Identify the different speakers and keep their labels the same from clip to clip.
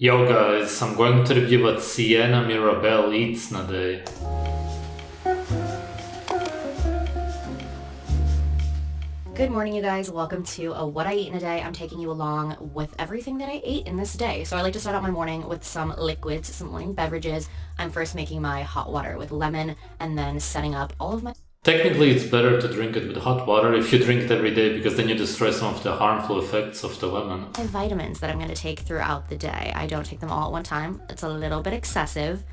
Speaker 1: Yo guys, I'm going to review what Siena Mirabella eats in a day.
Speaker 2: Good morning, you guys. Welcome to What I Eat in a Day. I'm taking you along with everything that I ate in this day. So I like to start out my morning with some liquids, some morning beverages. I'm first making my hot water with lemon and then setting up all of my...
Speaker 1: Technically, it's better to drink it with hot water if you drink it every day, because then you destroy some of the harmful effects of the lemon.
Speaker 2: My vitamins that I'm going to take throughout the day. I don't take them all at one time. It's a little bit excessive.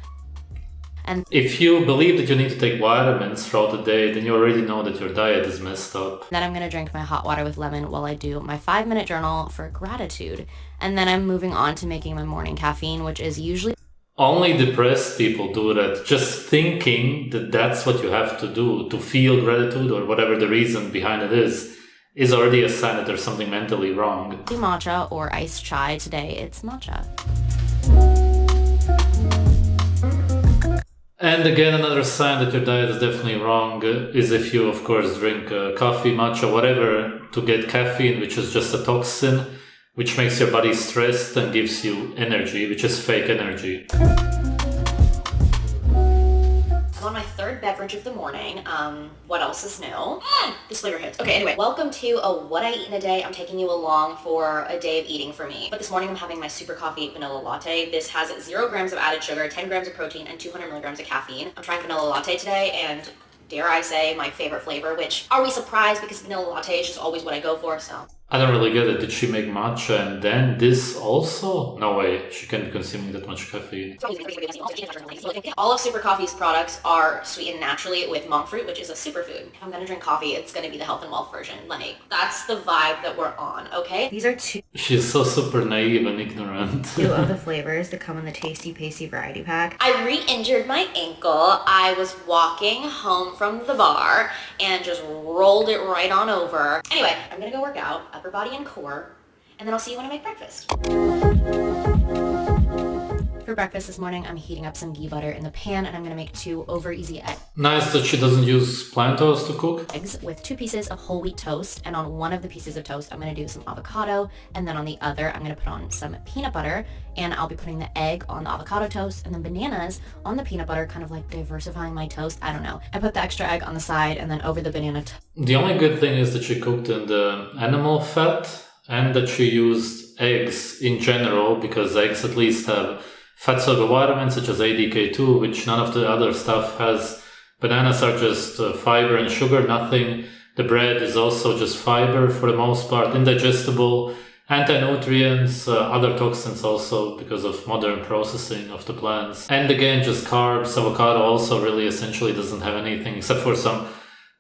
Speaker 2: And
Speaker 1: if you believe that you need to take vitamins throughout the day, then you already know that your diet is messed up.
Speaker 2: Then I'm going to drink my hot water with lemon while I do my 5-minute journal for gratitude. And then I'm moving on to making my morning caffeine, which is usually...
Speaker 1: Only depressed people do that. Just thinking that that's what you have to do to feel gratitude, or whatever the reason behind it is already a sign that there's something mentally wrong.
Speaker 2: Matcha or iced chai. Today it's matcha.
Speaker 1: And again, another sign that your diet is definitely wrong is if you, of course, drink coffee, matcha, whatever, to get caffeine, which is just a toxin, which makes your body stressed and gives you energy, which is fake energy.
Speaker 2: I'm on my third beverage of the morning. What else is new? This flavor hits. Okay, anyway, welcome to What I Eat in a Day. I'm taking you along for a day of eating for me. But this morning I'm having my super coffee vanilla latte. This has 0 grams of added sugar, 10 grams of protein, and 200 milligrams of caffeine. I'm trying vanilla latte today, and dare I say, my favorite flavor, which are we surprised because vanilla latte is just always what I go for, so.
Speaker 1: I don't really get it. Did she make matcha and then this also? No way. She can't be consuming that much caffeine.
Speaker 2: All of Super Coffee's products are sweetened naturally with monk fruit, which is a superfood. If I'm gonna drink coffee, it's gonna be the health and wealth version. Like, that's the vibe that we're on, okay? These are two
Speaker 1: She's so super naive and ignorant.
Speaker 2: of the flavors that come in the Tasty Pasty variety pack. I re-injured my ankle. I was walking home from the bar and just rolled it right on over. Anyway, I'm gonna go work out, upper body and core, and then I'll see you when I make breakfast. For breakfast this morning, I'm heating up some ghee butter in the pan, and I'm going to make 2 over easy
Speaker 1: Nice that she doesn't use plant toast to cook.
Speaker 2: eggs with 2 pieces of whole wheat toast, and on one of the pieces of toast, I'm going to do some avocado, and then on the other, I'm going to put on some peanut butter, and I'll be putting the egg on the avocado toast, and then bananas on the peanut butter, kind of like diversifying my toast. I don't know. I put the extra egg on the side, and then over the banana
Speaker 1: The only good thing is that she cooked in the animal fat, and that she used eggs in general, because eggs at least have fat-soluble vitamins such as ADK2, which none of the other stuff has. Bananas are just fiber and sugar, nothing. The bread is also just fiber for the most part, indigestible, anti-nutrients, other toxins also because of modern processing of the plants. And again, just carbs. Avocado also really essentially doesn't have anything except for some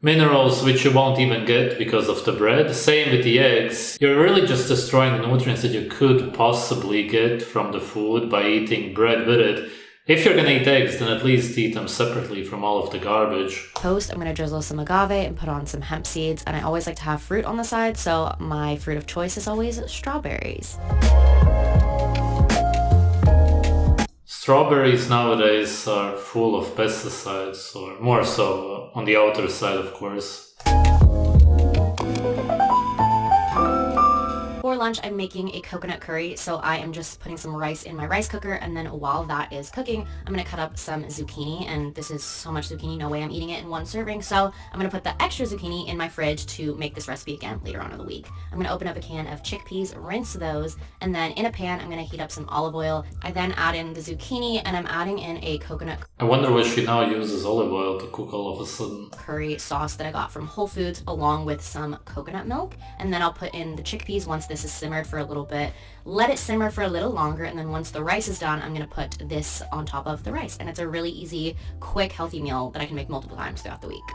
Speaker 1: minerals, which you won't even get because of the bread. Same with the eggs. You're really just destroying the nutrients that you could possibly get from the food by eating bread with it. If you're gonna eat eggs, then at least eat them separately from all of the garbage.
Speaker 2: toast. I'm going to drizzle some agave and put on some hemp seeds, and I always like to have fruit on the side, so my fruit of choice is always strawberries.
Speaker 1: Strawberries nowadays are full of pesticides, or more so on the outer side, of course.
Speaker 2: For lunch, I'm making a coconut curry, so I am just putting some rice in my rice cooker, and then while that is cooking, I'm going to cut up some zucchini, and this is so much zucchini, no way I'm eating it in one serving, so I'm going to put the extra zucchini in my fridge to make this recipe again later on in the week. I'm going to open up a can of chickpeas, rinse those, and then in a pan, I'm going to heat up some olive oil. I then add in the zucchini, and I'm adding in a coconut
Speaker 1: I wonder why she now uses olive oil to cook all of a sudden.
Speaker 2: curry sauce that I got from Whole Foods, along with some coconut milk, and then I'll put in the chickpeas once this is simmered for a little bit. Let it simmer for a little longer, and then once the rice is done, I'm going to put this on top of the rice, and it's a really easy, quick, healthy meal that I can make multiple times throughout the week.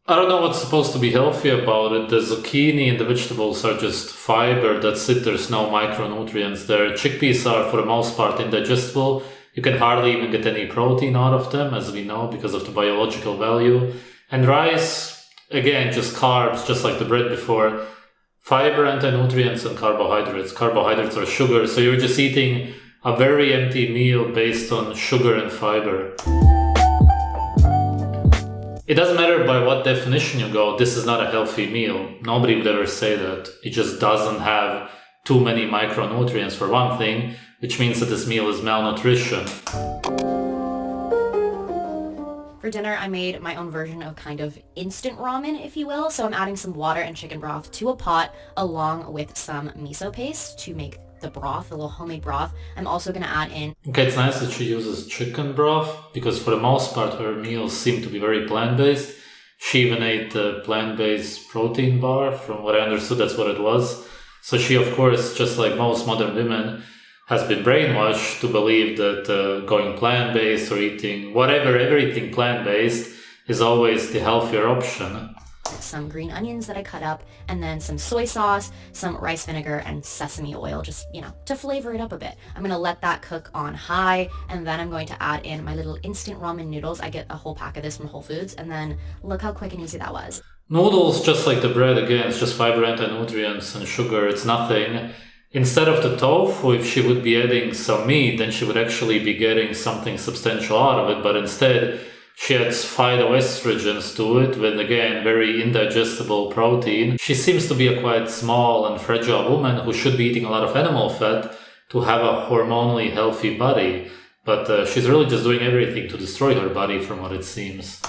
Speaker 1: I don't know what's supposed to be healthy about it. The zucchini and the vegetables are just fiber, that's it, there's no micronutrients there. Chickpeas are for the most part indigestible. You can hardly even get any protein out of them, as we know, because of the biological value. And rice, again, just carbs, just like the bread before. Fiber, anti-nutrients, and carbohydrates. Carbohydrates are sugar, so you're just eating a very empty meal based on sugar and fiber. It doesn't matter by what definition you go, this is not a healthy meal. Nobody would ever say that. It just doesn't have too many micronutrients for one thing, which means that this meal is malnutrition.
Speaker 2: For dinner, I made my own version of kind of instant ramen, if you will. So I'm adding some water and chicken broth to a pot along with some miso paste to make the broth, the little homemade broth. I'm also going to add in...
Speaker 1: Okay, it's nice that she uses chicken broth because for the most part her meals seem to be very plant-based. She even ate the plant-based protein bar. From what I understood, that's what it was. So she, of course, just like most modern women, has been brainwashed to believe that going plant-based or eating whatever, everything plant-based is always the healthier option.
Speaker 2: Some green onions that I cut up, and then some soy sauce, some rice vinegar, and sesame oil, just, to flavor it up a bit. I'm going to let that cook on high, and then I'm going to add in my little instant ramen noodles. I get a whole pack of this from Whole Foods, and then look how quick and easy that was.
Speaker 1: Noodles, just like the bread, again, it's just fiber, anti-nutrients, and sugar. It's nothing. Instead of the tofu, if she would be adding some meat, then she would actually be getting something substantial out of it. But instead, she adds phytoestrogens to it with, again, very indigestible protein. She seems to be a quite small and fragile woman who should be eating a lot of animal fat to have a hormonally healthy body. But she's really just doing everything to destroy her body from what it seems.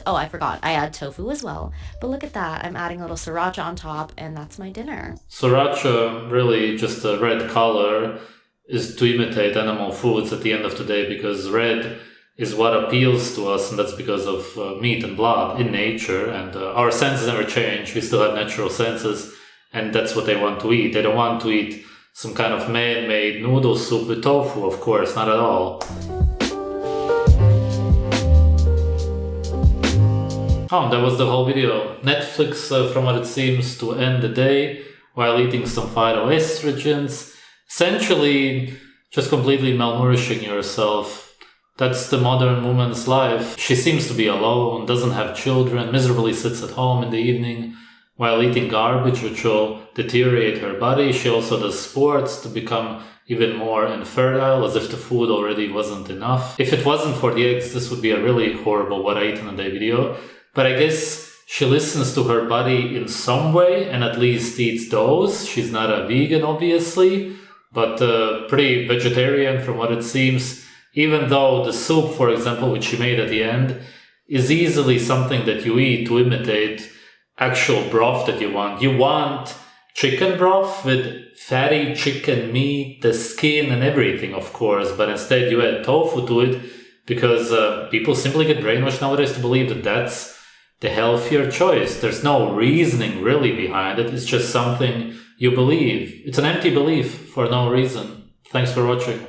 Speaker 2: Oh, I forgot. I add tofu as well. But look at that. I'm adding a little sriracha on top, and that's my dinner.
Speaker 1: Sriracha, really just a red color, is to imitate animal foods at the end of the day because red is what appeals to us, and that's because of meat and blood in nature. And our senses never change. We still have natural senses, and that's what they want to eat. They don't want to eat some kind of man-made noodle soup with tofu, of course, not at all. Oh, that was the whole video. Netflix, from what it seems, to end the day while eating some phytoestrogens. Essentially, just completely malnourishing yourself. That's the modern woman's life. She seems to be alone, doesn't have children, miserably sits at home in the evening while eating garbage, which will deteriorate her body. She also does sports to become even more infertile, as if the food already wasn't enough. If it wasn't for the eggs, this would be a really horrible what I eat in a day video. But I guess she listens to her body in some way and at least eats those. She's not a vegan, obviously, but pretty vegetarian from what it seems. Even though the soup, for example, which she made at the end, is easily something that you eat to imitate actual broth that you want. You want chicken broth with fatty chicken meat, the skin and everything, of course, but instead you add tofu to it because people simply get brainwashed nowadays to believe that that's the healthier choice. There's no reasoning really behind it. It's just something you believe. It's an empty belief for no reason. Thanks for watching.